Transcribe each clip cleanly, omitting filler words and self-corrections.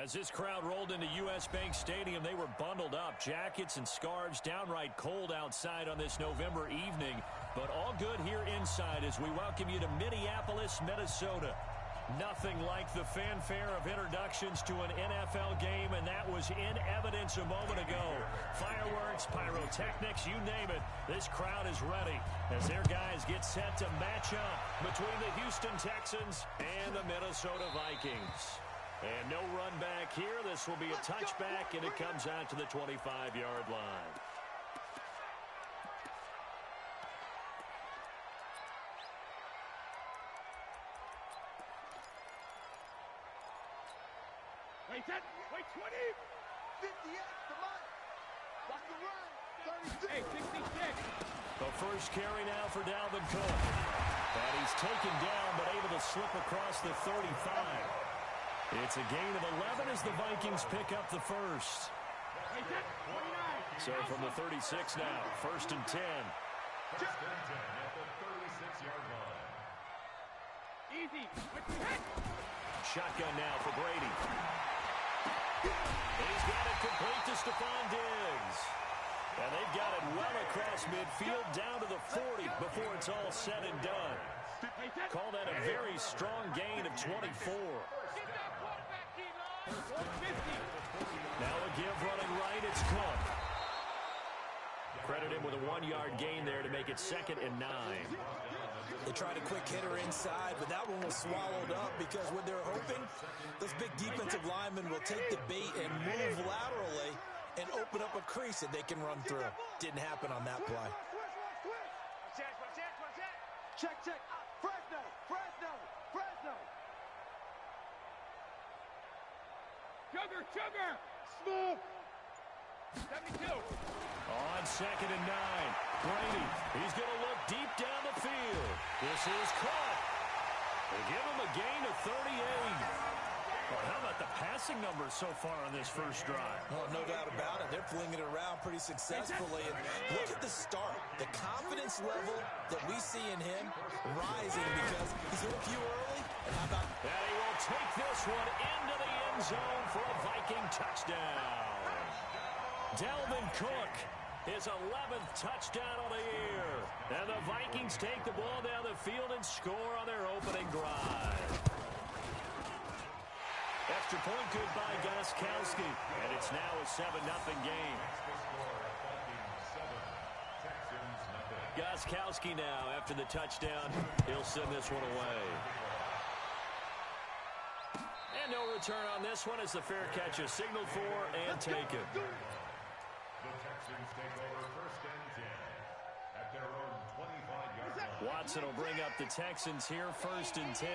As this crowd rolled into U.S. Bank Stadium, they were bundled up, jackets and scarves, downright cold outside on this November evening. But all good here inside as we welcome you to Minneapolis, Minnesota. Nothing like the fanfare of introductions to an NFL game, and that was in evidence a moment ago. Fireworks, pyrotechnics, you name it. This crowd is ready as their guys get set to match up between the Houston Texans and the Minnesota Vikings. And no run back here. This will be a touchback, and it comes out to the 25-yard line. Wait 10, wait 20. 58, come on. Watch the run. 36. Hey, 66. The first carry now for Dalvin Cook. And he's taken down, but able to slip across the 35. It's a gain of 11 as the Vikings pick up the first. Wait 10, 29. So from the 36 now, first and 10. First and 10 at the 36-yard line. Easy. What you hit? Shotgun now for Brady. He's got it complete to Stephon Diggs. And they've got it well across midfield down to the 40 before it's all said and done. Call that a very strong gain of 24. Now a give running right, it's Cook. Credit him with a 1-yard gain there to make it 2nd and 9. They tried a quick hitter inside, but that one was swallowed up because what they're hoping, those big defensive linemen will take the bait and move laterally and open up a crease that they can run through. Didn't happen on that play. Check. Fresno. Sugar. Smooth. 72. On 2nd and 9. Brady, he's going to look deep down the field. This is caught. They give him a gain of 38. Well, how about the passing numbers so far on this first drive? Oh, no doubt about it. They're flinging it around pretty successfully. And look at the start. The confidence level that we see in him rising because he's hit a few early. And how about... And he will take this one into the end zone for a Viking touchdown. Dalvin Cook, his 11th touchdown of the year. And the Vikings take the ball down the field and score on their opening drive. Extra point good by Gostkowski. And it's now a 7-0 game. Gostkowski now, after the touchdown, he'll send this one away. And no return on this one as the fair catch is signaled for and taken. The Texans take over first and 10 at their own 25-yard line. Watson will bring up the Texans here first and 10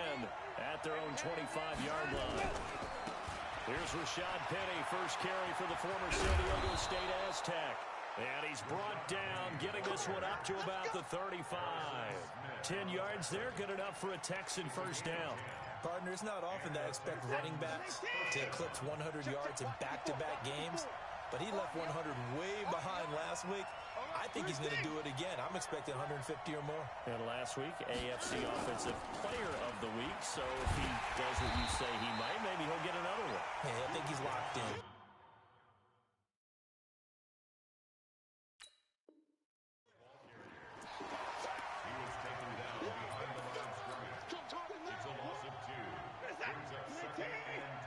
at their own 25-yard line. Here's Rashad Penny, first carry for the former San Diego State Aztec. And he's brought down, getting this one up to about the 35. 10 yards there, good enough for a Texan first down. Partner, it's not often that I expect running backs to eclipse 100 yards in back-to-back games, but he left 100 way behind last week. I think he's going to do it again. I'm expecting 150 or more. And last week, AFC Offensive Player of the Week. So if he does what you say he might, maybe he'll get another one. Hey, I think he's locked in. He was taken down behind the line of scrimmage. It's a loss of 2. Brings up 2nd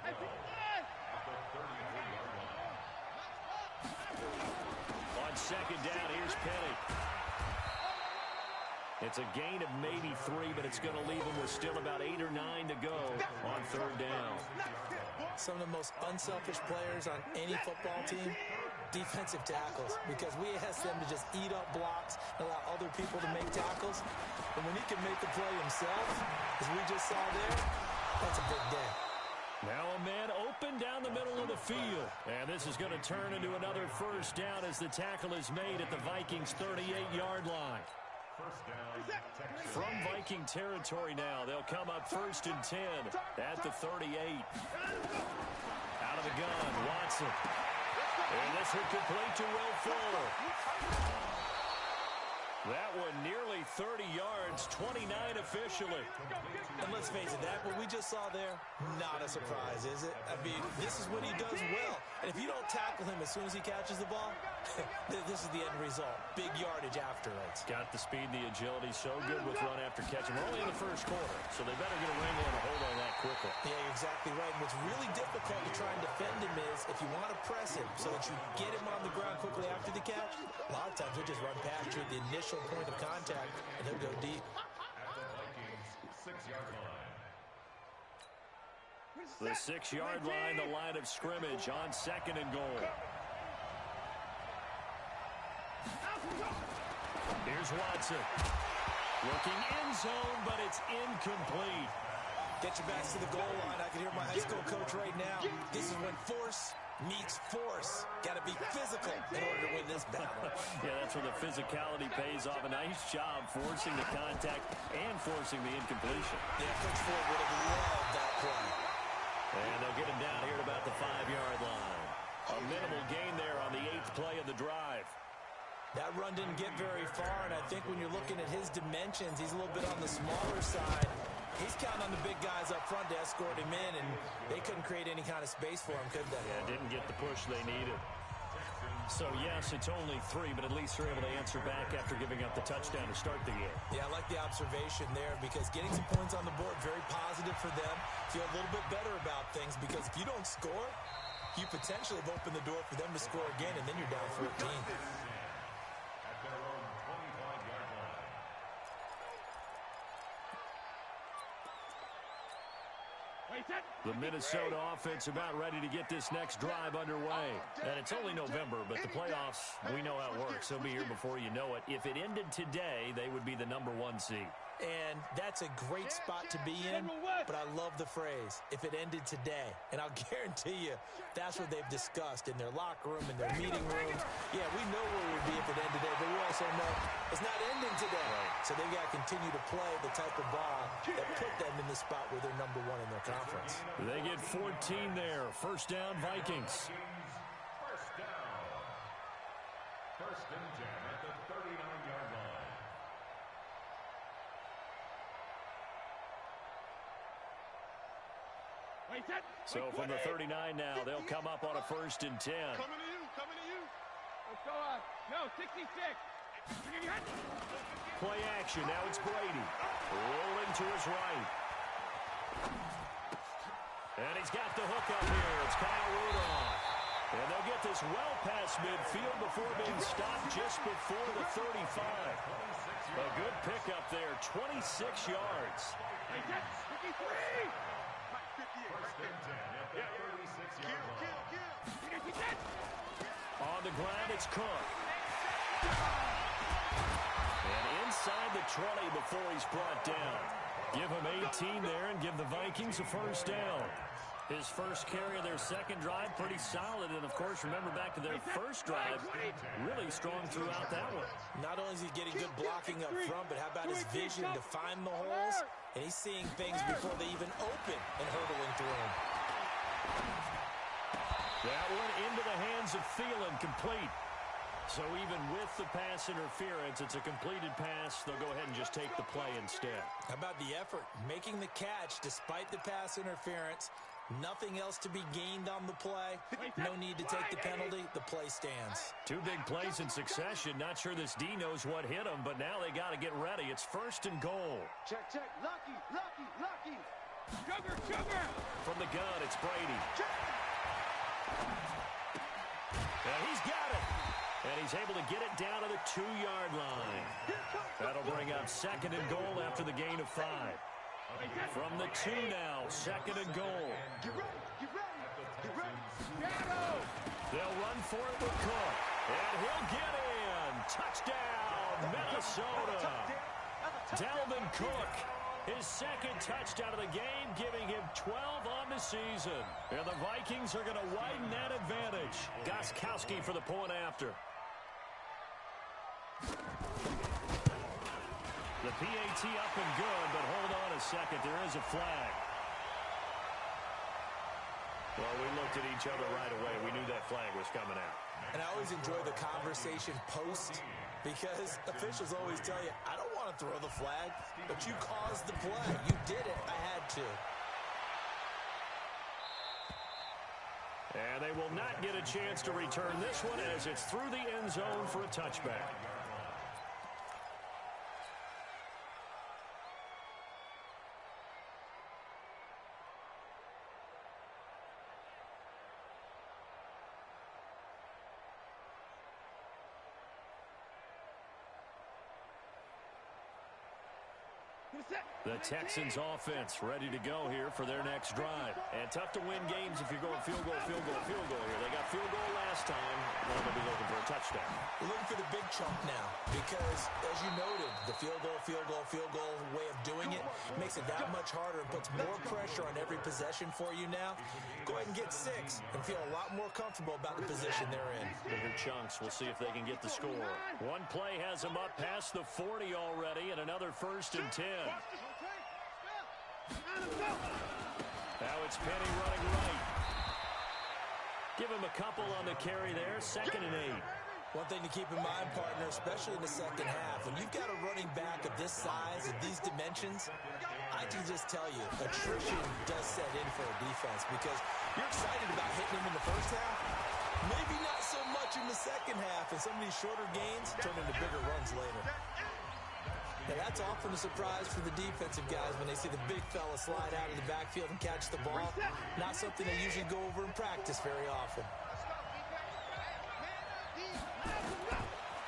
and 12 at the 33-yard line. On 2nd down, here's Penny. It's a gain of maybe 3, but it's going to leave him with still about 8 or 9 to go on 3rd down. Some of the most unselfish players on any football team, defensive tackles, because we ask them to just eat up blocks, allow other people to make tackles. And when he can make the play himself, as we just saw there, that's a big day. Now a man open down the middle of the field. And this is going to turn into another first down as the tackle is made at the Vikings' 38-yard line. First down, Texans. From Viking territory now, they'll come up first and 10 at the 38. Out of the gun, Watson. And this will complete to Will Fuller. That one nearly 30 yards, 29 officially. And let's face it, that what we just saw there, not a surprise, is it? I mean, this is what he does well. And if you don't tackle him as soon as he catches the ball, this is the end result. Big yardage afterwards. Got the speed, the agility, so good with run after catch. We're only in the first quarter, so they better get a wrangle and a hold on that quickly. Yeah, you're exactly right. And what's really difficult to try and defend him is if you want to press him so that you get him on the ground quickly after the catch, a lot of times he'll just run past you at the initial point of contact, and he'll go deep. At the Vikings' 6-yard line. The 6-yard line, the line of scrimmage on 2nd and goal. Here's Watson. Looking end zone, but it's incomplete. Get your backs to the goal line. I can hear my high school coach right now. This is when force meets force. Got to be physical in order to win this battle. Yeah, that's where the physicality pays off. A nice job forcing the contact and forcing the incompletion. Yeah, Coach Ford would have loved that play. And they'll get him down here at about the 5-yard line. A minimal gain there on the 8th play of the drive. That run didn't get very far, and I think when you're looking at his dimensions, he's a little bit on the smaller side. He's counting on the big guys up front to escort him in, and they couldn't create any kind of space for him, could they? Yeah, didn't get the push they needed. So, yes, it's only 3, but at least they're able to answer back after giving up the touchdown to start the game. Yeah, I like the observation there because getting some points on the board, very positive for them. Feel a little bit better about things because if you don't score, you potentially have opened the door for them to score again, and then you're down 14. At their own 25-yard line. The Minnesota offense about ready to get this next drive underway. And it's only November, but the playoffs, we know how it works. They'll be here before you know it. If it ended today, they would be the number 1 seed. And that's a great spot to be in, but I love the phrase, if it ended today. And I'll guarantee you, that's what they've discussed in their locker room, in their meeting rooms. Yeah, we know where it would be if it ended today, but we also know it's not ending today. Right. So they've got to continue to play the type of ball that put them in the spot where they're number 1 in their conference. They get 14 there. First down, Vikings. First down. First and 10 at the 39-yard line. So from the 39 now, they'll come up on a first and 10. Coming to you, coming to you. Let's go up. No, 66. Play action. Now it's Brady. Rolling to his right. And he's got the hook up here. It's Kyle Rudolph. And they'll get this well past midfield before being stopped just before the 35. A good pickup there, 26 yards. 53. First and 10 at the 36-yard line. On the ground, it's Cook. And inside the 20 before he's brought down. Give him 18 there and give the Vikings a first down. His first carry of their second drive, pretty solid. And, of course, remember back to their first drive, really strong throughout that one. Not only is he getting good blocking up front, but how about his vision to find the holes? And he's seeing things before they even open and hurdling through them. That one into the hands of Thielen, complete. So even with the pass interference, it's a completed pass. They'll go ahead and just take the play instead. How about the effort? Making the catch despite the pass interference. Nothing else to be gained on the play. No need to take the penalty. The play stands. 2 big plays in succession. Not sure this D knows what hit him, but now they got to get ready. It's first and goal. Check, check. Lucky, lucky, lucky. Sugar, sugar. From the gun, it's Brady. And he's got it. And he's able to get it down to the 2-yard line. That'll bring up second and goal after the gain of 5. From the 2 now, second and goal. Get ready, get ready, get ready. They'll run for it with Cook. And he'll get in. Touchdown, Minnesota. Dalvin Cook, his second touchdown of the game, giving him 12 on the season. And the Vikings are going to widen that advantage. Gostkowski for the point after. The PAT up and good, but hold on a second. There is a flag. Well, we looked at each other right away. We knew that flag was coming out. And I always enjoy the conversation post because officials always tell you, I don't want to throw the flag, but you caused the play. You did it. I had to. And they will not get a chance to return this one as it's through the end zone for a touchback. The Texans offense ready to go here for their next drive. And tough to win games if you're going field goal here. They got field goal last time. Now they'll be looking for a touchdown. We're looking for the big chunk now because, as you noted, the field goal way of doing it makes it that much harder and puts more pressure on every possession for you now. Go ahead and get 6 and feel a lot more comfortable about the position they're in. Bigger chunks. We'll see if they can get the score. One play has them up past the 40 already, and another 1st and 10. Now it's Penny running right. Give him a couple on the carry there. 2nd and 8. One thing to keep in mind, partner, especially in the second half, when you've got a running back of this size, of these dimensions, I can just tell you, attrition does set in for a defense because you're excited about hitting him in the first half. Maybe not so much in the second half, and some of these shorter gains turn into bigger runs later. Now, that's often a surprise for the defensive guys when they see the big fella slide out of the backfield and catch the ball. Not something they usually go over in practice very often.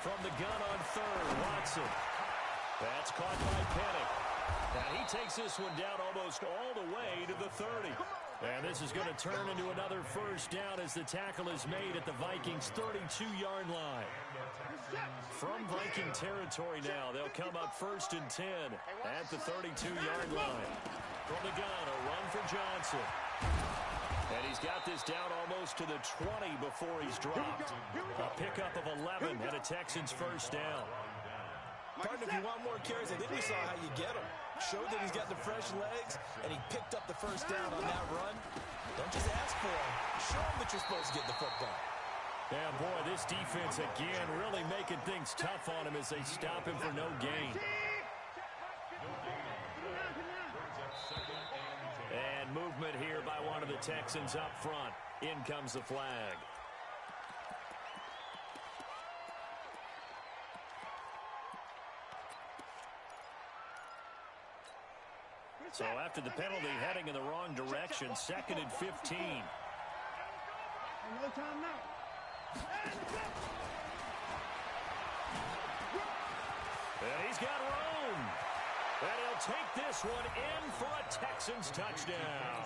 From the gun on 3rd, Watson. That's caught by Penny. And he takes this one down almost all the way to the 30. And this is going to turn into another 1st down as the tackle is made at the Vikings' 32-yard line. From Viking territory now, they'll come up 1st and 10 at the 32-yard line. From the gun, a run for Johnson. And he's got this down almost to the 20 before he's dropped. A pickup of 11 and a Texans 1st down. Partner, if you want more carries, I think we saw how you get them. Showed that he's got the fresh legs, and he picked up the 1st down on that run. Don't just ask for him. Show him that you're supposed to get the football. Yeah, boy, this defense again really making things tough on him as they stop him for no gain. And movement here by one of the Texans up front. In comes the flag. So after the penalty, heading in the wrong direction, 2nd and 15. No time now. And he's got room. And he'll take this one in for a Texans touchdown.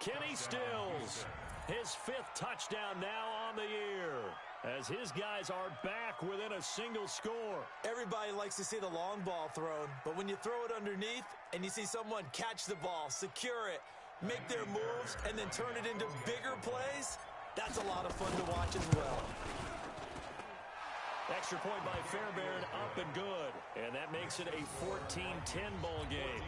Kenny Stills, his 5th touchdown now on the year, as his guys are back within a single score. Everybody likes to see the long ball thrown, but when you throw it underneath and you see someone catch the ball, secure it, make their moves, and then turn it into bigger plays, that's a lot of fun to watch as well. Extra point by Fairbairn, up and good. And that makes it a 14-10 ball game.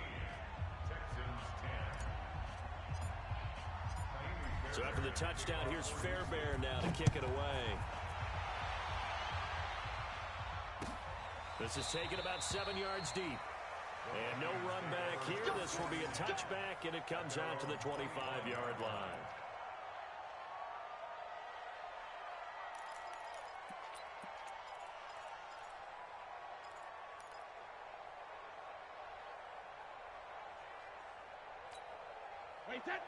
So after the touchdown, here's Fairbairn now to kick it away. This is taken about 7 yards deep. And no run back here. This will be a touchback, and it comes out to the 25-yard line.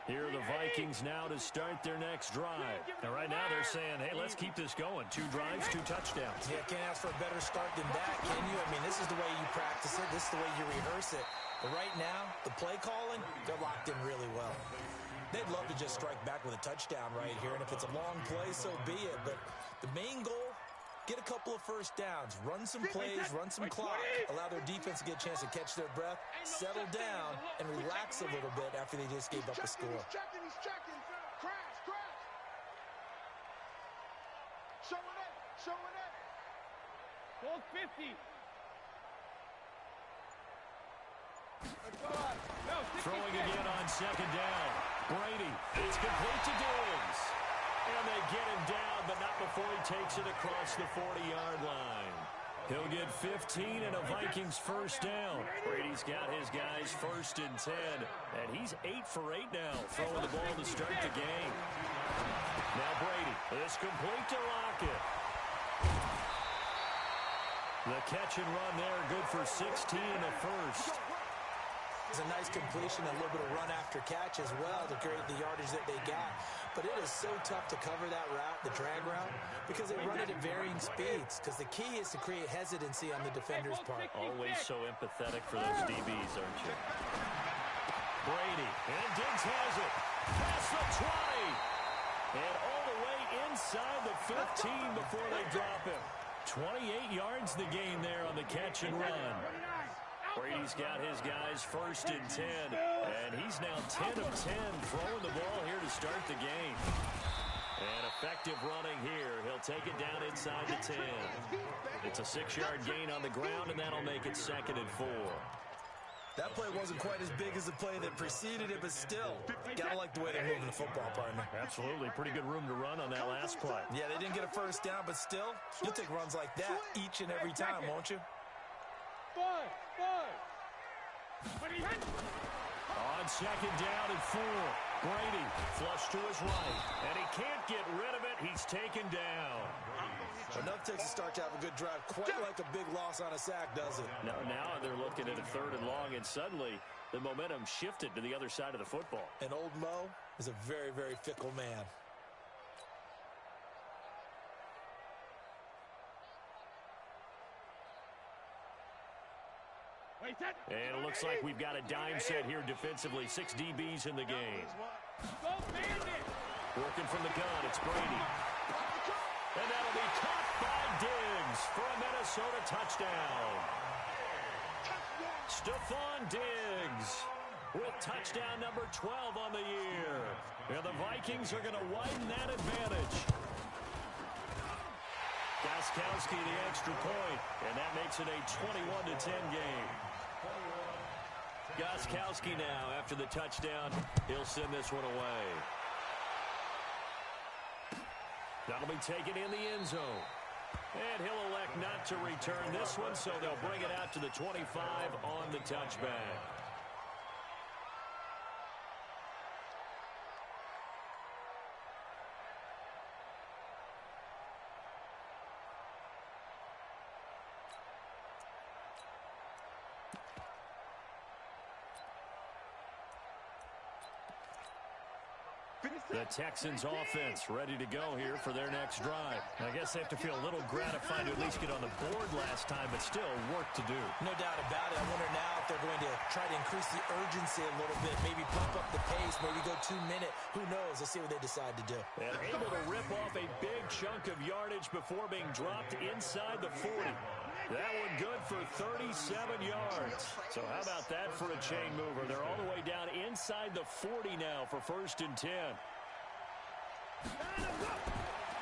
Here are the Vikings now to start their next drive. And right now they're saying, hey, let's keep this going. 2 drives, 2 touchdowns. Yeah, can't ask for a better start than that, can you? I mean, this is the way you practice it. This is the way you rehearse it. But right now, the play calling, they're locked in really well. They'd love to just strike back with a touchdown right here. And if it's a long play, so be it. But the main goal, get a couple of 1st downs, run some plays, run some clock, allow their defense to get a chance to catch their breath, settle down, and relax a little bit after they just gave up a score. He's checking. Crash. Show it. Hold 50. Throwing again on 2nd down. Brady, it's complete to Diggs. And they get him down, but not before he takes it across the 40-yard line. He'll get 15 and a Vikings first down. Brady's got his guys first and 10, and he's 8 for 8 now, throwing the ball to start the game. Now Brady, this complete to Lockett. The catch and run there, good for 16 in the first. It's a nice completion, a little bit of run after catch as well to create the yardage that they got. But it is so tough to cover that route, the drag route, because they run it at varying speeds. Because the key is to create hesitancy on the defender's part. Always so empathetic for those DBs, aren't you? Brady, and Diggs has it. Past the 20. And all the way inside the 15 before they drop him. 28 yards the gain there on the catch and run. Brady's got his guys first and 10, and he's now 10 of 10 throwing the ball here to start the game. And effective running here. He'll take it down inside the 10. It's a 6-yard gain on the ground, and that'll make it 2nd and 4. That play wasn't quite as big as the play that preceded it, but still, gotta like the way they're moving the football, partner. Absolutely. Pretty good room to run on that last play. Yeah, they didn't get a first down, but still, you'll take runs like that each and every time, won't you? On 2nd down and 4. Brady flush to his right, and he can't get rid of it. He's taken down. Enough takes a start to have a good drive, quite like a big loss on a sack, does it? Now they're looking at a 3rd and long, and suddenly the momentum shifted to the other side of the football. And old Mo is a very, very fickle man. And it looks like we've got a dime set here defensively. 6 DBs in the game. Working from the gun, it's Brady. And that'll be caught by Diggs for a Minnesota touchdown. Stephon Diggs with touchdown number 12 on the year. And the Vikings are going to widen that advantage. Gostkowski the extra point, and that makes it a 21-10 game. Gostkowski now, after the touchdown, he'll send this one away. That'll be taken in the end zone. And he'll elect not to return this one, so they'll bring it out to the 25 on the touchback. The Texans offense ready to go here for their next drive. I guess they have to feel a little gratified to at least get on the board last time, but still work to do. No doubt about it. I wonder now if they're going to try to increase the urgency a little bit, maybe bump up the pace, maybe go 2-minute. Who knows? Let's see what they decide to do. And able to rip off a big chunk of yardage before being dropped inside the 40. That one good for 37 yards. So how about that for a chain mover? They're all the way down inside the 40 now for 1st and 10.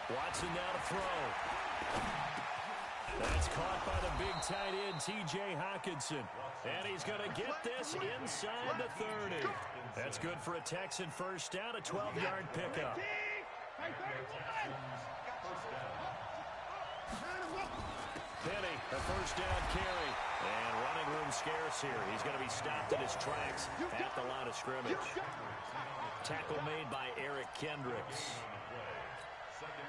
Watson now to throw. That's caught by the big tight end, T.J. Hockenson. And he's going to get this inside the 30. That's good for a Texan first down, a 12-yard pickup. Penny, a first down carry. And running room scarce here. He's going to be stopped in his tracks at the line of scrimmage. Tackle made by Eric Kendricks.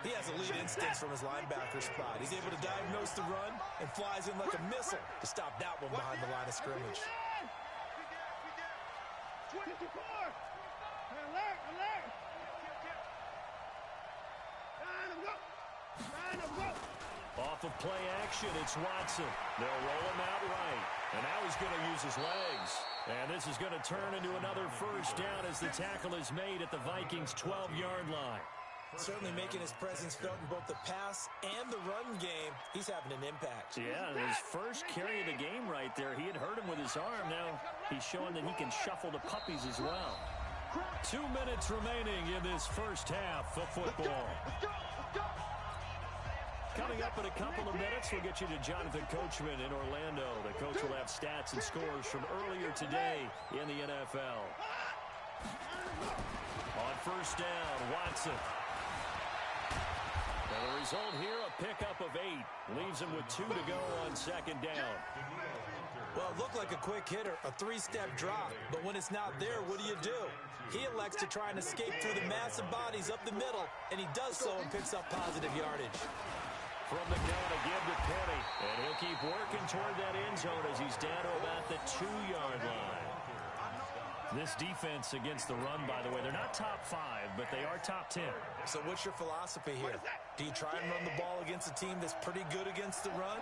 He has elite instincts from his linebacker spot. He's able to diagnose the run and flies in like a missile to stop that one behind the line of scrimmage. 24! Alert! Alert! Line him up! Off of play action, it's Watson. They'll roll him out right. And now he's going to use his legs. And this is going to turn into another first down as the tackle is made at the Vikings' 12-yard line. Certainly making his presence felt in both the pass and the run game. He's having an impact. Yeah, his first carry of the game right there. He had hurt him with his arm. Now he's showing that he can shuffle the puppies as well. 2 minutes remaining in this first half of football. Coming up in a couple of minutes, we'll get you to Jonathan Coachman in Orlando. The coach will have stats and scores from earlier today in the NFL. On first down, Watson. And the result here, a pickup of 8. Leaves him with 2 to go on second down. Well, it looked like a quick hitter, a 3-step drop. But when it's not there, what do? He elects to try and escape through the massive bodies up the middle, and he does so and picks up positive yardage. From the gun again to Penny. And he'll keep working toward that end zone as he's down to about the 2-yard line. This defense against the run, by the way, they're not top 5, but they are top 10. So what's your philosophy here? Do you try and run the ball against a team that's pretty good against the run?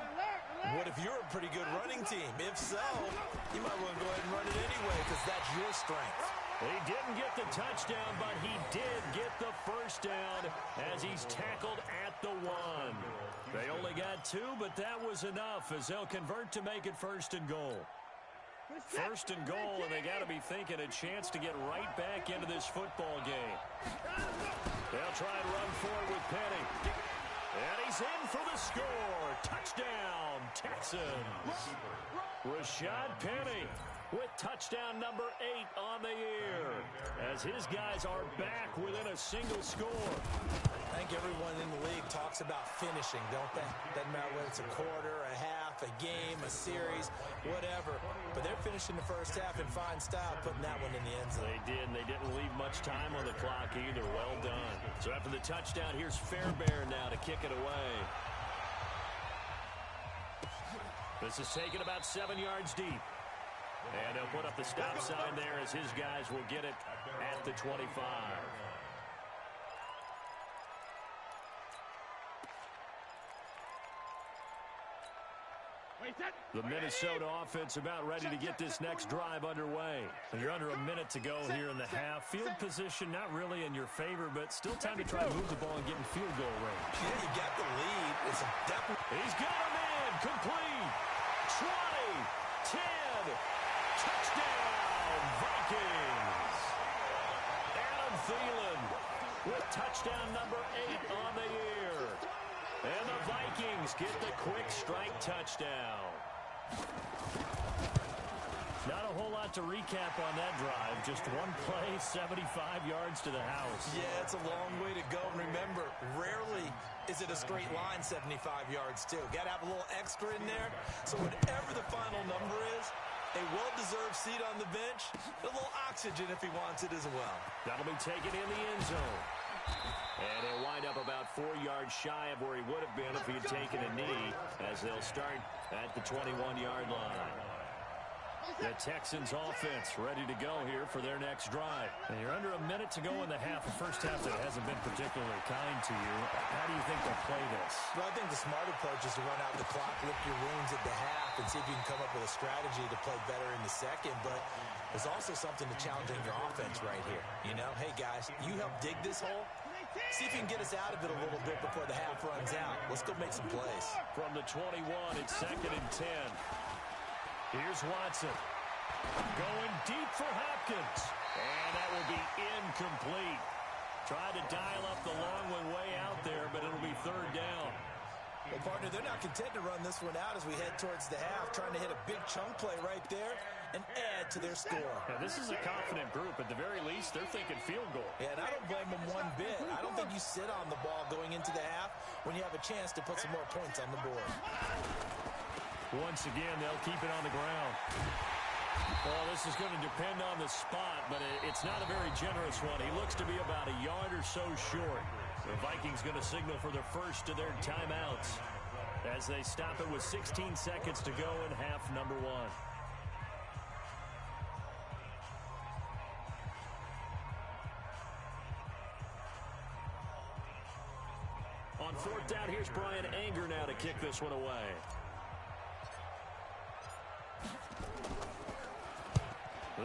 What if you're a pretty good running team? If so, you might want to go ahead and run it anyway because that's your strength. He didn't get the touchdown, but he did get the first down as he's tackled at the 1. They only got 2, but that was enough as they'll convert to make it 1st and goal. 1st and goal, and they got to be thinking a chance to get right back into this football game. They'll try and run forward with Penny. And he's in for the score. Touchdown, Texans. Rashad Penny with touchdown number 8 on the year as his guys are back within a single score. I think everyone in the league talks about finishing, don't they? Doesn't matter whether it's a quarter, a half, a game, a series, whatever. But they're finishing the first half in fine style, putting that one in the end zone. They did, and they didn't leave much time on the clock either. Well done. So after the touchdown, here's Fairbairn now to kick it away. This is taken about 7 yards deep. And he'll put up the stop sign there as his guys will get it at the 25. The Minnesota offense about ready to get this next drive underway. You're under a minute to go here in the half. Field position not really in your favor, but still time to try to move the ball and get in field goal range. Yeah, you got the lead. It's a definite. He's got him in. Complete. 20, 10. Touchdown, Vikings. Adam Thielen with touchdown number 8 on the year. And the Vikings get the quick strike touchdown. Not a whole lot to recap on that drive. Just one play, 75 yards to the house. Yeah, it's a long way to go. And remember, rarely is it a straight line 75 yards, too. Got to have a little extra in there. So whatever the final number is, a well-deserved seat on the bench, a little oxygen if he wants it as well. That'll be taken in the end zone. And he'll wind up about 4 yards shy of where he would have been if he had taken a knee as they'll start at the 21-yard line. The Texans offense ready to go here for their next drive. And you're under a minute to go in the half. The first half that hasn't been particularly kind to you. How do you think they'll play this? Well, I think the smart approach is to run out the clock, lick your wounds at the half, and see if you can come up with a strategy to play better in the second. But there's also something to challenging your offense right here. You know, hey, guys, you help dig this hole. See if you can get us out of it a little bit before the half runs out. Let's go make some plays. From the 21, it's 2nd and 10. Here's Watson. Going deep for Hopkins. And that will be incomplete. Tried to dial up the long one way out there, but it'll be 3rd down. Well, partner, they're not content to run this one out as we head towards the half, trying to hit a big chunk play right there and add to their score. Now, this is a confident group. At the very least, they're thinking field goal. Yeah, and I don't blame them one bit. I don't think you sit on the ball going into the half when you have a chance to put some more points on the board. Once again, they'll keep it on the ground. Well, this is going to depend on the spot, but it's not a very generous one. He looks to be about a yard or so short. The Vikings going to signal for the first of their timeouts as they stop it with 16 seconds to go in half number 1. On 4th down, here's Brian Anger now to kick this one away.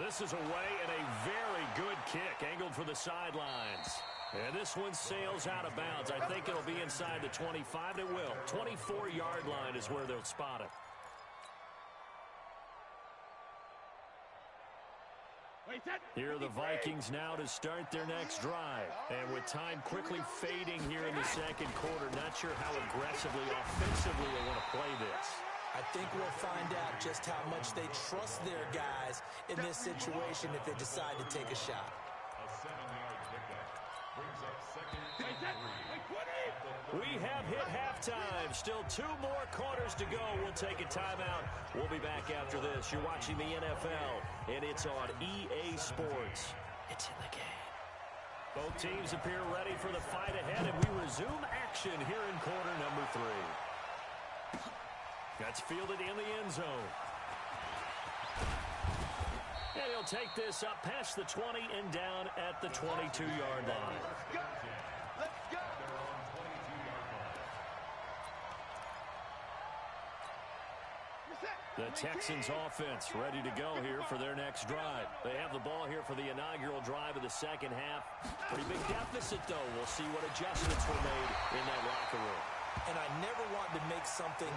This is away and a very good kick, angled for the sidelines. And this one sails out of bounds. I think it'll be inside the 25. It will. 24-yard line is where they'll spot it. Here are the Vikings now to start their next drive. And with time quickly fading here in the second quarter, not sure how aggressively, offensively they want to play this. I think we'll find out just how much they trust their guys in this situation if they decide to take a shot. A 7-yard pickup brings up 2nd and 3 at the We have hit halftime. Still 2 more quarters to go. We'll take a timeout. We'll be back after this. You're watching the NFL, and it's on EA Sports. It's in the game. Both teams appear ready for the fight ahead, and we resume action here in quarter number 3. That's fielded in the end zone. And he'll take this up past the 20 and down at the 22-yard line. Let's go. Let's go. The Texans offense ready to go here for their next drive. They have the ball here for the inaugural drive of the second half. Pretty big deficit, though. We'll see what adjustments were made in that locker room. And I never want to make something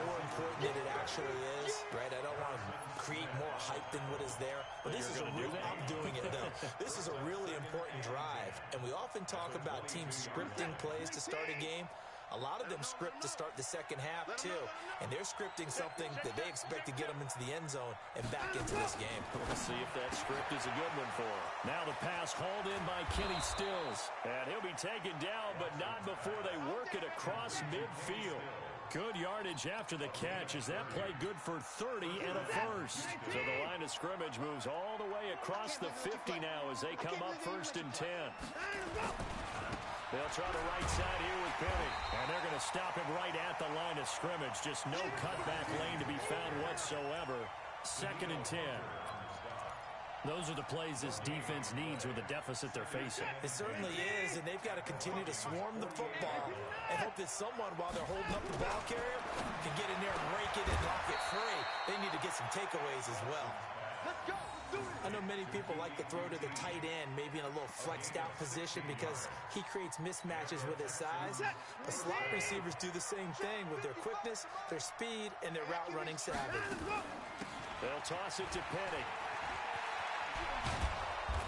more important than it actually is, right? I don't want to create more hype than what is there. But this is I'm doing it, though. This is a really important drive. And we often talk about teams scripting plays to start a game. A lot of them script to start the second half, too. And they're scripting something that they expect to get them into the end zone and back into this game. We'll see if that script is a good one for him. Now the pass hauled in by Kenny Stills. And he'll be taken down, but not before they work it across midfield. Good yardage after the catch. Is that play good for 30 and a first? So the line of scrimmage moves all the way across the 50 now as they come up 1st and 10. They'll try the right side here with Penny. And they're going to stop him right at the line of scrimmage. Just no cutback lane to be found whatsoever. 2nd and 10. Those are the plays this defense needs with the deficit they're facing. It certainly is, and they've got to continue to swarm the football and hope that someone, while they're holding up the ball carrier, can get in there and rake it and knock it free. They need to get some takeaways as well. Let's go. I know many people like to throw to the tight end, maybe in a little flexed out position because he creates mismatches with his size. But slot receivers do the same thing with their quickness, their speed, and their route running savvy. They'll toss it to Penny.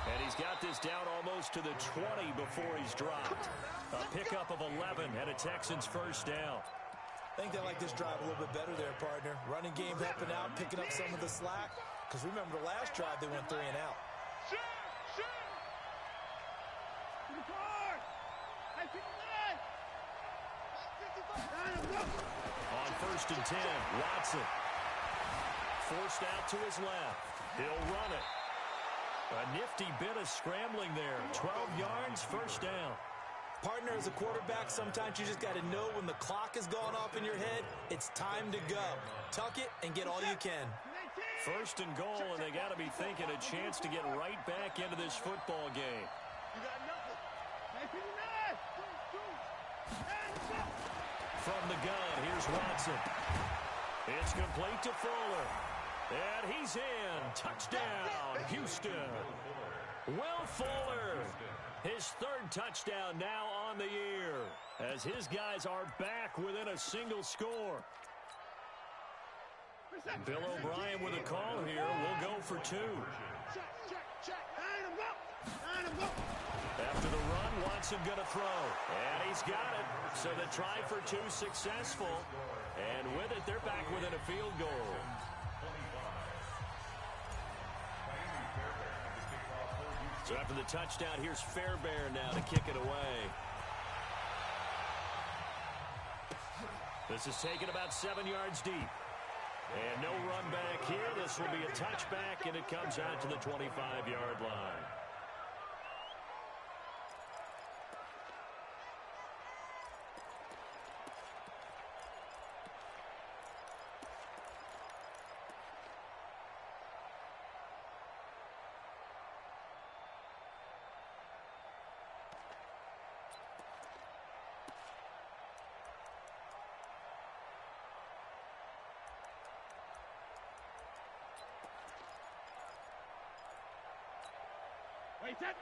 And he's got this down almost to the 20 before he's dropped. A pickup of 11 and a Texans first down. I think they like this drive a little bit better there, partner. Running game helping out, picking up some of the slack. Because remember the last drive, they went 3 and out. On 1st and 10, Watson. Forced out to his left. He'll run it. A nifty bit of scrambling there. 12 yards, first down. Partner, as a quarterback, sometimes you just got to know when the clock has gone off in your head, it's time to go. Tuck it and get all you can. 1st and goal, and they got to be thinking a chance to get right back into this football game. You got nothing. From the gun, here's Watson. It's complete to Fuller. And he's in. Touchdown, Houston. Will Fuller, his 3rd touchdown now on the year, as his guys are back within a single score. Bill O'Brien with a call here. We'll go for 2. After the run, Watson going to throw. And he's got it. So the try for 2 successful. And with it, they're back within a field goal. So after the touchdown, here's Fairbairn now to kick it away. This is taken about 7 yards deep. And no run back here. This will be a touchback, and it comes out to the 25-yard line.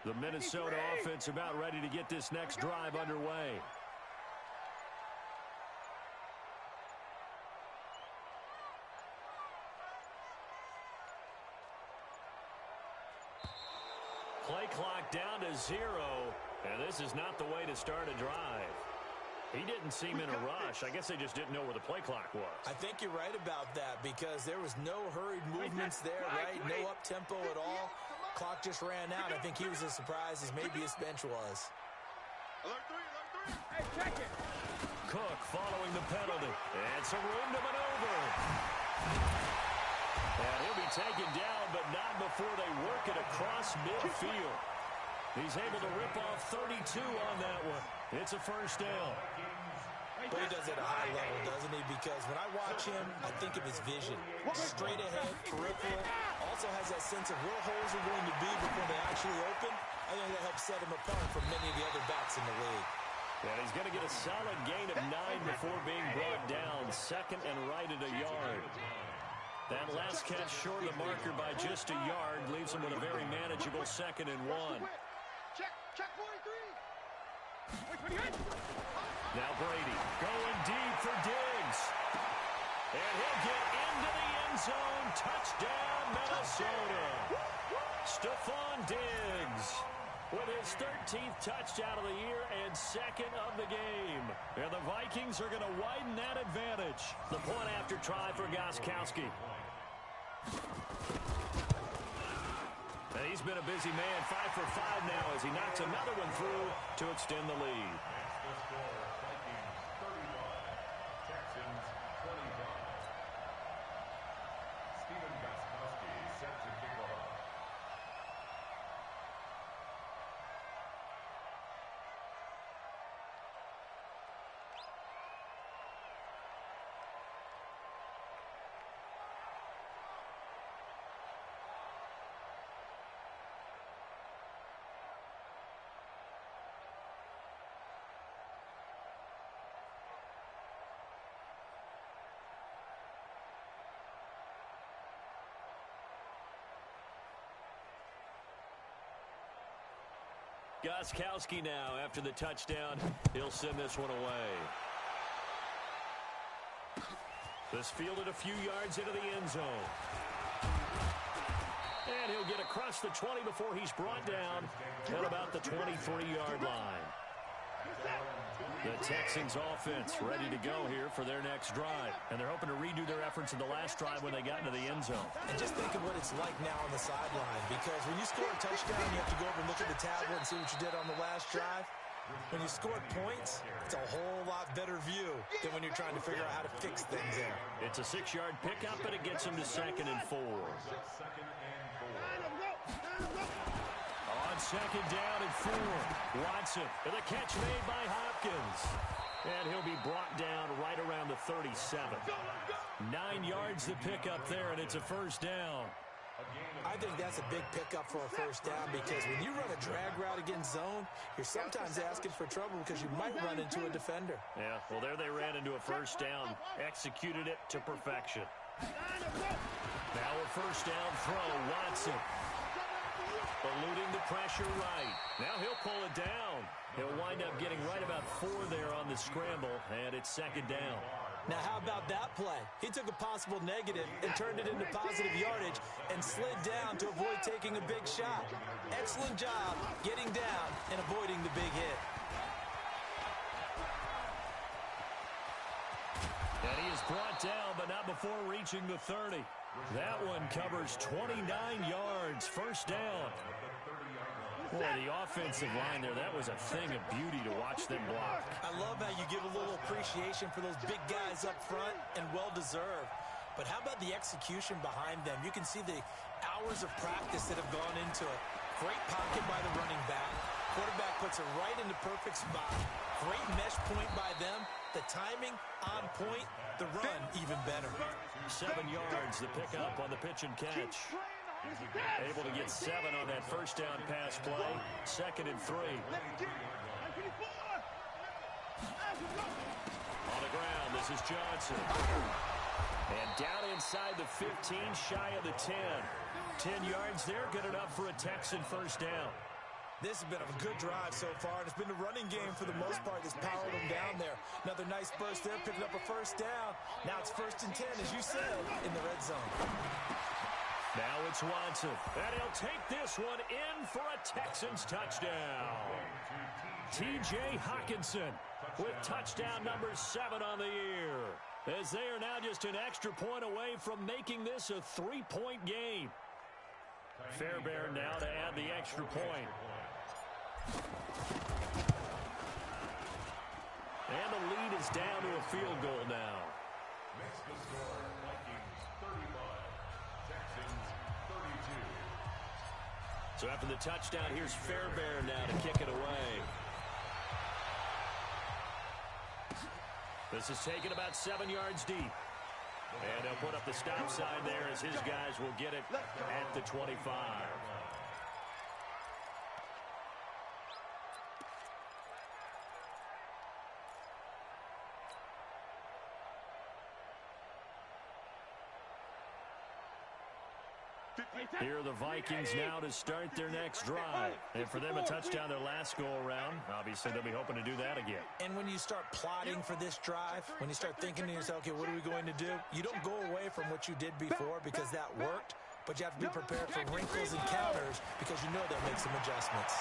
The Minnesota offense about ready to get this next drive underway. Play clock down to 0, and this is not the way to start a drive. He didn't seem in a rush. I guess they just didn't know where the play clock was. I think you're right about that because there was no hurried movements there, right? No up-tempo at all. Clock just ran out. I think he was as surprised as maybe his bench was. Alert 3, alert 3. Hey, check it. Cook following the penalty. And some room to maneuver. And he'll be taken down, but not before they work it across midfield. He's able to rip off 32 on that one. It's a first down. But he does it at a high level, doesn't he? Because when I watch him, I think of his vision. Straight ahead, peripheral. Also has that sense of where holes are going to be before they actually open. I think that helps set him apart from many of the other backs in the league. And he's going to get a solid gain of 9 before being brought down. Second and right at a yard. That last catch short of the marker by just a yard leaves him with a very manageable 2nd and 1. Check 43. Now Brady going deep for Diggs. And he'll get into the end zone. Touchdown, Minnesota. Stephon Diggs with his 13th touchdown of the year and 2nd of the game. And the Vikings are going to widen that advantage. The point after try for Gostkowski. And he's been a busy man, 5 for 5 now as he knocks another one through to extend the lead. That's the score. Vikings 31, Texans 25. Stephen Gostkowski set to kick off. Gostkowski now after the touchdown. He'll send this one away. This fielded a few yards into the end zone. And he'll get across the 20 before he's brought down at about the 23-yard line. The Texans offense ready to go here for their next drive. And they're hoping to redo their efforts in the last drive when they got into the end zone. And just think of what it's like now on the sideline. Because when you score a touchdown, you have to go over and look at the tablet and see what you did on the last drive. When you score points, it's a whole lot better view than when you're trying to figure out how to fix things there. It's a 6-yard pickup, and it gets him to 2nd and 4. On 2nd down and 4. Watson with a catch made by Hopkins. And he'll be brought down right around the 37. 9 yards to pick up there, and it's a first down. I think that's a big pickup for a first down because when you run a drag route against zone, you're sometimes asking for trouble because you might run into a defender. Yeah, well, there they ran into a first down. Executed it to perfection. Now a first down throw, Watson. Eluding the pressure right. Now he'll pull it down. He'll wind up getting right about 4 there on the scramble, and it's 2nd down. Now, how about that play? He took a possible negative and turned it into positive yardage and slid down to avoid taking a big shot. Excellent job getting down and avoiding the big hit. And he is brought down, but not before reaching the 30. That one covers 29 yards. First down. Boy, the offensive line there, that was a thing of beauty to watch them block. I love how you give a little appreciation for those big guys up front, and well-deserved. But how about the execution behind them? You can see the hours of practice that have gone into it. Great pocket by the running back. Quarterback puts it right in the perfect spot. Great mesh point by them. The timing on point. The run even better. 7 yards, the pickup on the pitch and catch. Able to get 7 on that first down pass play. 2nd and 3. On the ground, this is Johnson. And down inside the 15, shy of the 10. 10 yards there, good enough for a Texan first down. This has been a good drive so far, and it's been the running game for the most part that's powered them down there. Another nice burst there, picking up a first down. Now it's 1st and 10, as you said, in the red zone. Now it's Watson, and he'll take this one in for a Texans touchdown. T.J. Hockenson with touchdown number 7 on the year, as they are now just an extra point away from making this a 3-point game. Fairbairn now to add the extra point. And the lead is down to a field goal now. Makes the score Vikings 35, Texans 32. So after the touchdown, here's Fairbairn now to kick it away. This is taken about 7 yards deep. And he'll put up the stop sign there as his guys will get it at the 25. Here are the Vikings now to start their next drive. And for them, a touchdown their last go-around. Obviously, they'll be hoping to do that again. And when you start plotting for this drive, when you start thinking to yourself, okay, what are we going to do? You don't go away from what you did before because that worked, but you have to be prepared for wrinkles and counters because you know they'll make some adjustments.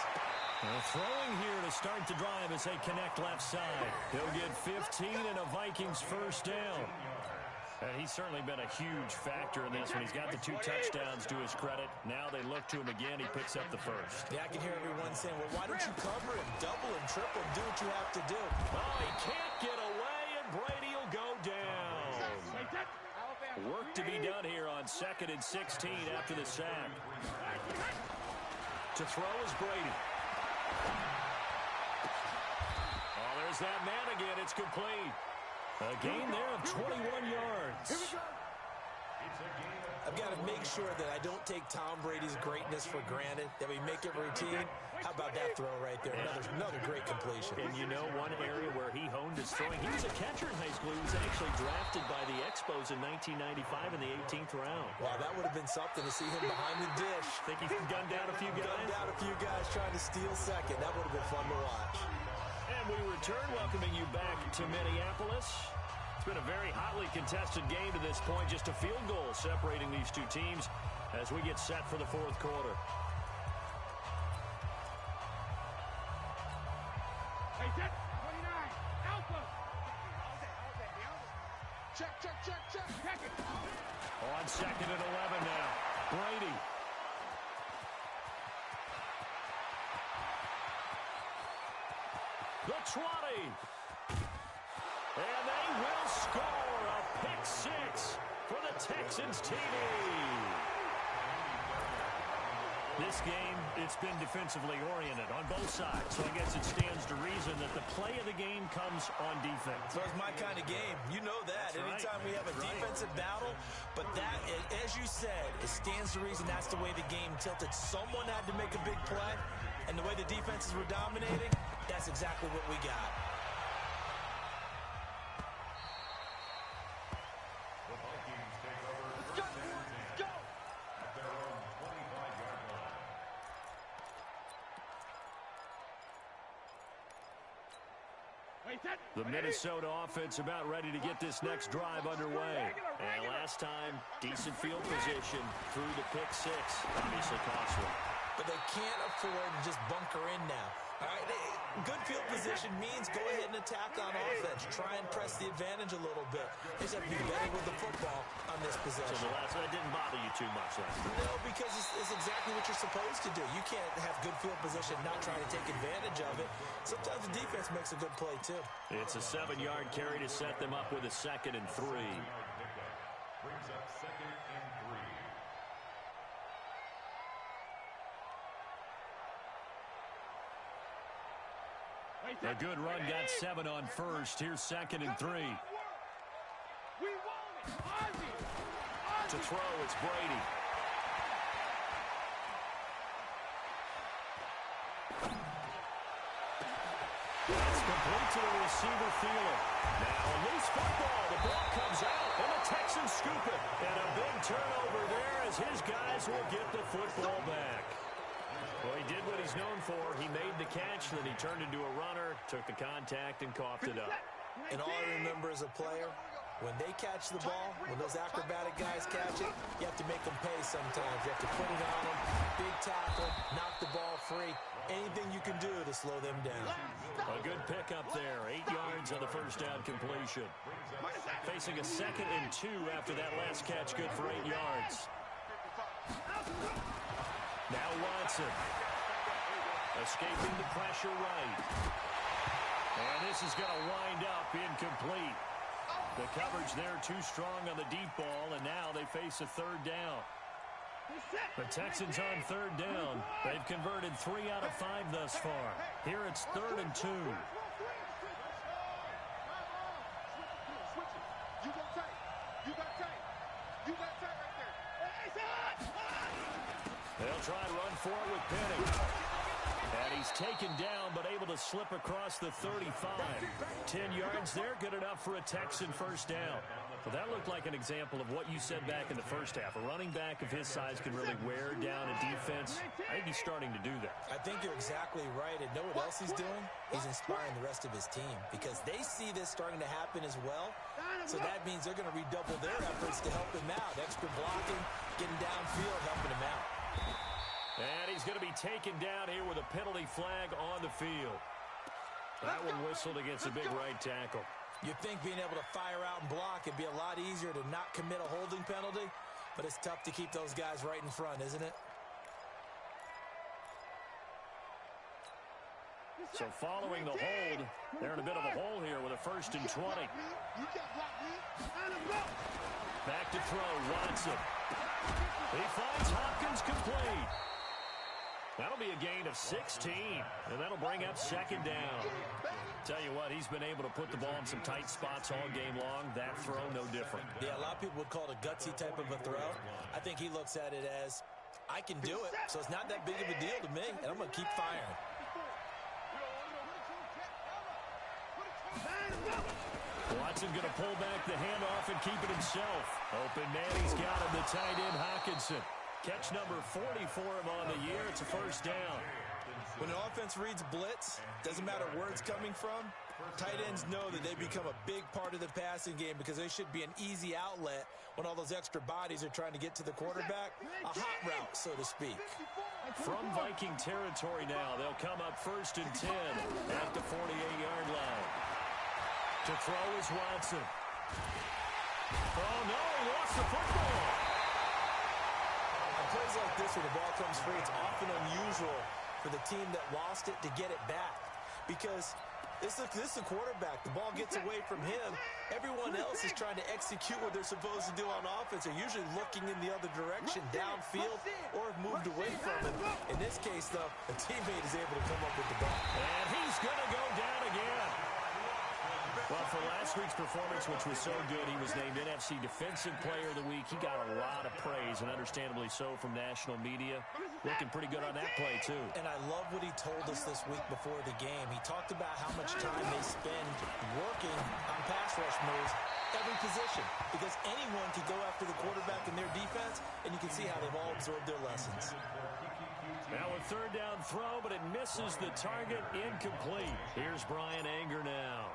Well, throwing here to start the drive as they connect left side. He'll get 15 and a Vikings first down. And he's certainly been a huge factor in this one. He's got the 2 touchdowns to his credit. Now they look to him again. He picks up the first. Yeah, I can hear everyone saying, well, why don't you cover him? Double him, triple him, do what you have to do. Oh, he can't get away, and Brady will go down. Work to be done here on 2nd and 16 after the sack. To throw is Brady. Oh, there's that man again. It's complete. A gain there of 21 yards. I've got to make sure that I don't take Tom Brady's greatness for granted, that we make it routine. How about that throw right there? Another great completion. And you know one area where he honed his throwing. He was a catcher in high school. He was actually drafted by the Expos in 1995 in the 18th round. Wow, that would have been something to see him behind the dish. Think he gunned down a few guys? Gunned down a few guys trying to steal second. That would have been fun to watch. And we return, welcoming you back to Minneapolis. It's been a very hotly contested game to this point. Just a field goal separating these two teams as we get set for the 4th quarter. Hey, set. 29. Alpha. Check. Check it. On 2nd and 11 now. Brady. The 20. And they will score a pick 6 for the Texans TD. This game, it's been defensively oriented on both sides. So I guess it stands to reason that the play of the game comes on defense. So it's my kind of game. You know that. That's Anytime right. we have a defensive battle, but that, as you said, it stands to reason that's the way the game tilted. Someone had to make a big play, and the way the defenses were dominating, that's exactly what we got. The Vikings take over first and 10 at their own 25-yard line. Wait, set. The Minnesota offense about ready to get this next drive underway. And last time, decent field position through the pick 6. Obviously costly. But they can't afford to just bunker in now. All right, good field position means go ahead and attack on offense. Try and press the advantage a little bit. They just have to be better with the football on this possession. So the last one didn't bother you too much last time. No, because it's exactly what you're supposed to do. You can't have good field position, not trying to take advantage of it. Sometimes the defense makes a good play, too. It's a 7-yard carry to set them up with a 2nd and 3. Brings up 2nd and 3. A good run got 7 on first. Here's 2nd and 3. We want it. Ozzie. To throw, it's Brady. That's complete to the receiver Thielen. Now a loose football. The ball comes out, and the Texans scoop it. And a big turnover there as his guys will get the football back. Well, he did what he's known for. He made the catch, then he turned into a runner, took the contact, and coughed it up. And all I remember as a player, when they catch the ball, when those acrobatic guys catch it, you have to make them pay sometimes. You have to put it on them, big tackle, knock the ball free. Anything you can do to slow them down. A good pickup there. 8 yards on the first down completion. Facing a 2nd and 2 after that last catch, good for 8 yards. Now Watson. Escaping the pressure right. And this is going to wind up incomplete. The coverage there too strong on the deep ball, and now they face a third down. The Texans on third down. They've converted 3 out of 5 thus far. Here it's 3rd and 2. They'll try and run for it with Penning. And he's taken down, but able to slip across the 35. 10 yards there, good enough for a Texan first down. Well, that looked like an example of what you said back in the first half. A running back of his size can really wear down a defense. I think he's starting to do that. I think you're exactly right. And know what else he's doing? He's inspiring the rest of his team because they see this starting to happen as well. So that means they're going to redouble their efforts to help him out. Extra blocking, getting downfield, helping him out. And he's going to be taken down here with a penalty flag on the field. That one whistled against a big right tackle. You'd think being able to fire out and block would be a lot easier to not commit a holding penalty, but it's tough to keep those guys right in front, isn't it? So following the hold, they're in a bit of a hole here with a 1st and 20. Back to throw, Watson. He finds Hopkins complete. That'll be a gain of 16, and that'll bring up 2nd down. Tell you what, he's been able to put the ball in some tight spots all game long. That throw, no different. Yeah, a lot of people would call it a gutsy type of a throw. I think he looks at it as, I can do it, so it's not that big of a deal to me, and I'm going to keep firing. Watson going to pull back the handoff and keep it himself. Open man, he's got him, the tight end, Hockenson. Catch number 40 for him on the year. It's a first down. When an offense reads blitz, doesn't matter where it's coming from, tight ends know that they become a big part of the passing game because they should be an easy outlet when all those extra bodies are trying to get to the quarterback. A hot route, so to speak. From Viking territory now, they'll come up 1st and 10 at the 48-yard line. To throw is Watson. Oh, no, he lost the football. On plays like this, when the ball comes free, it's often unusual for the team that lost it to get it back. Because this is the quarterback. The ball gets away from him. Everyone else is trying to execute what they're supposed to do on offense. They're usually looking in the other direction, downfield, or have moved away from him. In this case, though, a teammate is able to come up with the ball. And he's going to go down again. Well, for last week's performance, which was so good, he was named NFC Defensive Player of the Week. He got a lot of praise, and understandably so, from national media. Looking pretty good on that play, too. And I love what he told us this week before the game. He talked about how much time they spend working on pass rush moves, every position, because anyone can go after the quarterback in their defense, and you can see how they've all absorbed their lessons. Now a 3rd down throw, but it misses the target, incomplete. Here's Brian Anger now,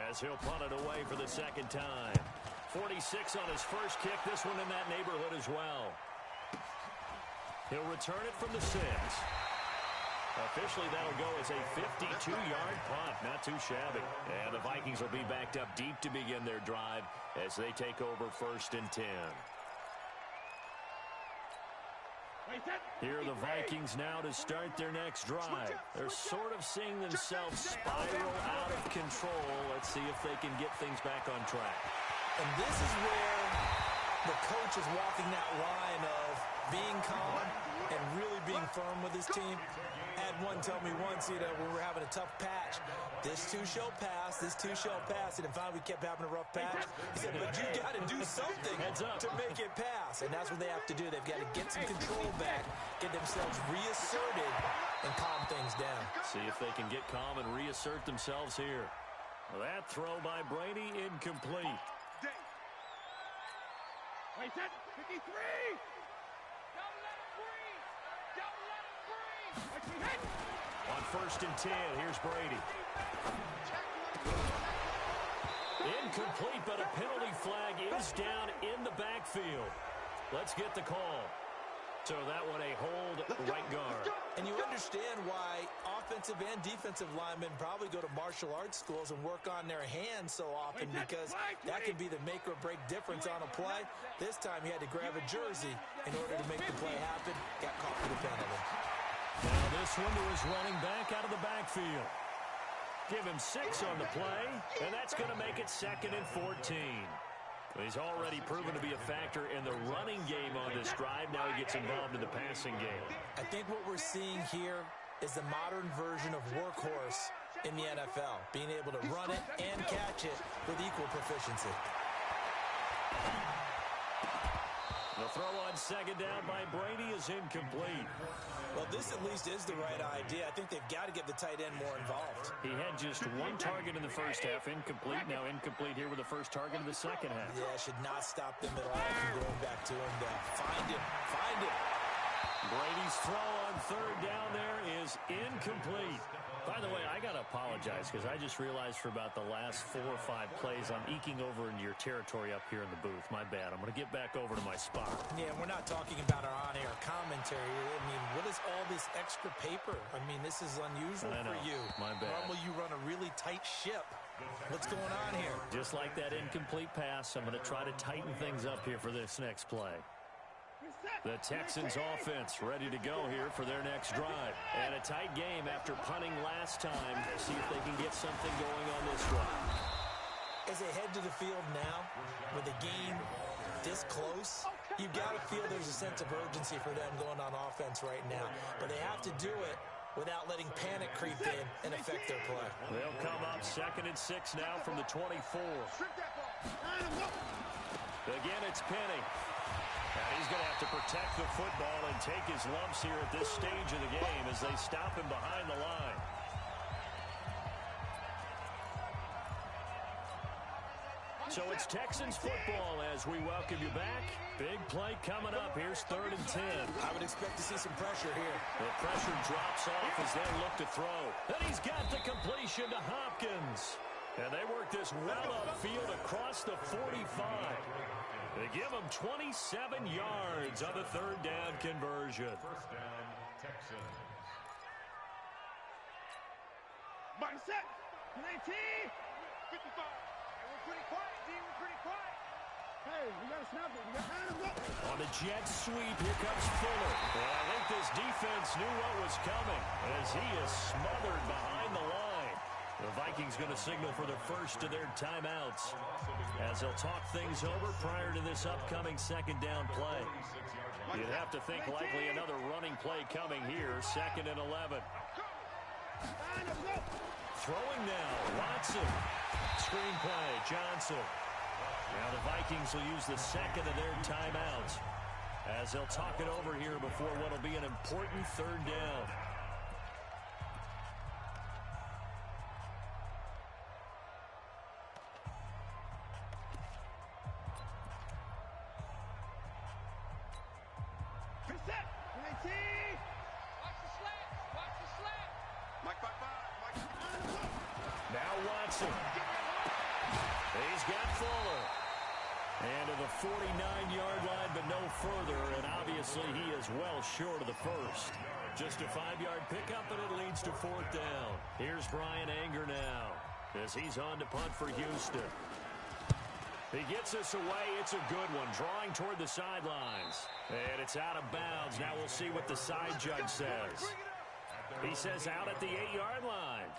as he'll punt it away for the 2nd time. 46 on his first kick, this one in that neighborhood as well. He'll return it from the 6. Officially, that'll go as a 52-yard punt. Not too shabby. And the Vikings will be backed up deep to begin their drive as they take over 1st and 10. Here are the Vikings now to start their next drive. They're sort of seeing themselves spiral out of control. Let's see if they can get things back on track. And this is where the coach is walking that line of being calm and really being firm with his team. I had one tell me once, when we were having a tough patch, this too shall pass, this too shall pass. And finally we kept having a rough patch. He said, but you got to do something to make it pass. And that's what they have to do. They've got to get some control back, get themselves reasserted, and calm things down. See if they can get calm and reassert themselves here. Well, that throw by Brady, incomplete. Wait, 53! Don't let him breathe! Don't let him breathe! On 1st and 10, here's Brady. Incomplete, but a penalty flag is down in the backfield. Let's get the call. So that one a hold right guard. And you understand why offensive and defensive linemen probably go to martial arts schools and work on their hands so often, because that can be the make or break difference on a play. This time he had to grab a jersey in order to make the play happen. Got caught for the penalty. Now this one to his running back out of the backfield. Give him 6 on the play, and that's going to make it 2nd and 14. He's already proven to be a factor in the running game on this drive. Now he gets involved in the passing game. I think what we're seeing here is the modern version of workhorse in the NFL, being able to run it and catch it with equal proficiency. The throw on 2nd down by Brady is incomplete. Well, this at least is the right idea. I think they've got to get the tight end more involved. He had just 1 target in the first half, incomplete. Now incomplete here with the first target in the second half. Yeah, should not stop them at all from going back to him to find him. Brady's throw on 3rd down there is incomplete. By the way, I got to apologize because I just realized for about the last 4 or 5 plays, I'm eking over into your territory up here in the booth. My bad. I'm going to get back over to my spot. Yeah, we're not talking about our on-air commentary. I mean, what is all this extra paper? I mean, this is unusual for you. My bad. Normally you run a really tight ship. What's going on here? Just like that incomplete pass, I'm going to try to tighten things up here for this next play. The Texans offense ready to go here for their next drive. And a tight game after punting last time. See if they can get something going on this drive. As they head to the field now, with the game this close, you've got to feel there's a sense of urgency for them going on offense right now. But they have to do it without letting panic creep in and affect their play. They'll come up 2nd and 6 now from the 24. Again, it's Penny. And he's going to have to protect the football and take his lumps here at this stage of the game as they stop him behind the line. So it's Texans football as we welcome you back. Big play coming up. Here's 3rd and 10. I would expect to see some pressure here. The pressure drops off as they look to throw. And he's got the completion to Hopkins. And they work this well upfield across the 45. They give him 27 yards on the 3rd down conversion. 1st down, Texans. Button set. 19. 55. Hey, we're pretty quiet, D. We're pretty quiet. Hey, we got to snap it. We got hands up. On the jet sweep, here comes Fuller. And I think this defense knew what was coming as he is smothered behind the line. The Vikings going to signal for the first of their timeouts as they'll talk things over prior to this upcoming 2nd down play. You'd have to think likely another running play coming here, 2nd and 11. Throwing now, Watson. Screen play, Johnson. Now the Vikings will use the 2nd of their timeouts as they'll talk it over here before what will be an important 3rd down. He's got Fuller. And to the 49-yard line, but no further. And obviously, he is well short of the first. Just a 5-yard pickup, and it leads to 4th down. Here's Brian Anger now as he's on to punt for Houston. He gets this away. It's a good one, drawing toward the sidelines. And it's out of bounds. Now we'll see what the side judge says. He says out at the 8-yard line.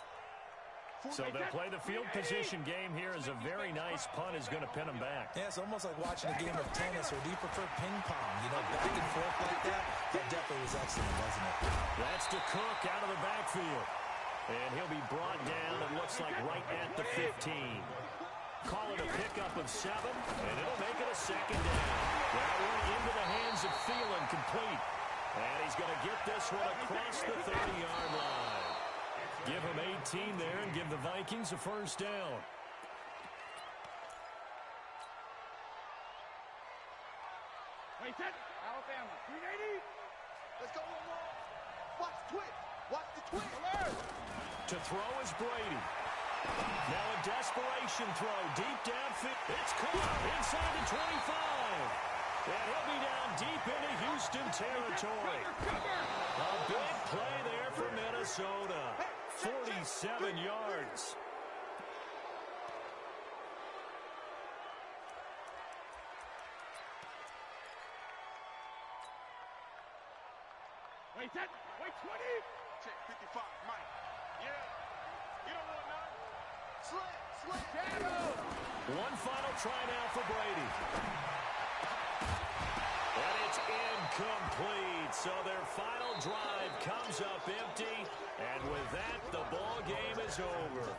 So they'll play the field position game here as a very nice punt is going to pin them back. Yeah, it's almost like watching a game of tennis, or do you prefer ping pong? You know, back and forth like that? That definitely was excellent, wasn't it? That's to Cook out of the backfield. And he'll be brought down, it looks like, right at the 15. Call it a pickup of 7, and it'll make it a 2nd down. That one into the hands of Thielen, complete. And he's going to get this one across the 30-yard line. Give him 18 there and give the Vikings a 1st down. Wait, set. Alabama. 380. Let's go one more. Watch the twist. Watch the twist. Alert. To throw is Brady. Now a desperation throw deep downfield. It's caught inside the 25. And he'll be down deep into Houston territory. A big play there for Minnesota. 47 yards. Wait, set. Wait, 20. Check 55, Mike. Yeah. You don't want none. One final try now for Brady. And it's incomplete. So their final drive comes up empty. And with that, the ball game is over.